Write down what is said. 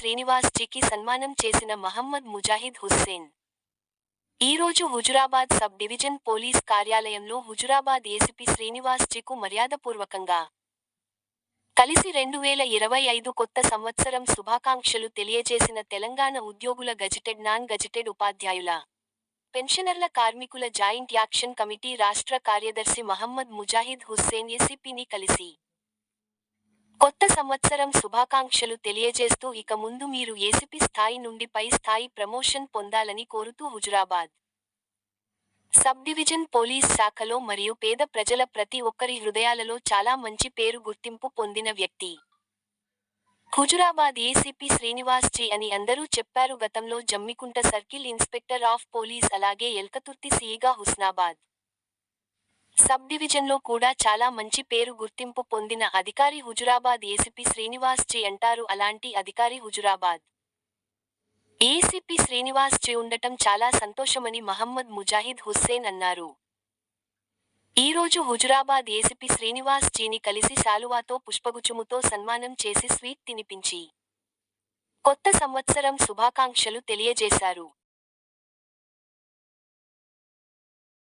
శ్రీనివాస్ జీకి సన్మానం చేసిన మహమ్మద్ ముజాహిద్ హుస్సేన్. ఈరోజు హుజురాబాద్ సబ్ డివిజన్ పోలీస్ కార్యాలయంలో హుజురాబాద్ ఏసీపీ శ్రీనివాస్ జీకు మర్యాదపూర్వకంగా కలిసి 2025 కొత్త సంవత్సరం శుభాకాంక్షలు తెలియజేసిన తెలంగాణ ఉద్యోగుల గజిటెడ్ నాన్ గజిటెడ్ ఉపాధ్యాయుల, పెన్షనర్ల కార్మికుల జాయింట్ యాక్షన్ కమిటీ రాష్ట్ర కార్యదర్శి మహమ్మద్ ముజాహిద్ హుస్సేన్ ఏసీపీని కలిసి కొత్త సంవత్సరం శుభాకాంక్షలు తెలియజేస్తూ ఇక ముందు మీరు ఏసీపీ స్థాయి నుండి పై స్థాయి ప్రమోషన్ పొందాలని కోరుతూ హుజురాబాద్ సబ్ డివిజన్ పోలీస్ శాఖలో మరియు పేద ప్రజల ప్రతి ఒక్కరి హృదయాలలో చాలా మంచి పేరు గుర్తింపు పొందిన వ్యక్తి హుజురాబాద్ ఏసీపీ శ్రీనివాస్ జీ అని అందరూ చెప్పారు. గతంలో Jammikunta circle inspector of police అలాగే ఎల్కతుర్తి సీఈగా హుస్నాబాద్ సబ్ డివిజన్లో కూడా చాలా మంచి పేరు గుర్తింపు పొందిన అధికారి హుజురాబాద్ ఏసీపీ శ్రీనివాస్ జీ అంటారు. అలాంటి అధికారి హుజురాబాద్ ఏసీపీ శ్రీనివాస్ జీ ఉండటం చాలా సంతోషమని మహమ్మద్ ముజాహిద్ హుస్సేన్ అన్నారు. ఈరోజు హుజురాబాద్ ఏసీపీ శ్రీనివాస్ జీని కలిసి శాలువాతో పుష్పగుచ్ఛముతో సన్మానం చేసి స్వీట్ తినిపించి కొత్త సంవత్సరం శుభాకాంక్షలు తెలియజేశారు.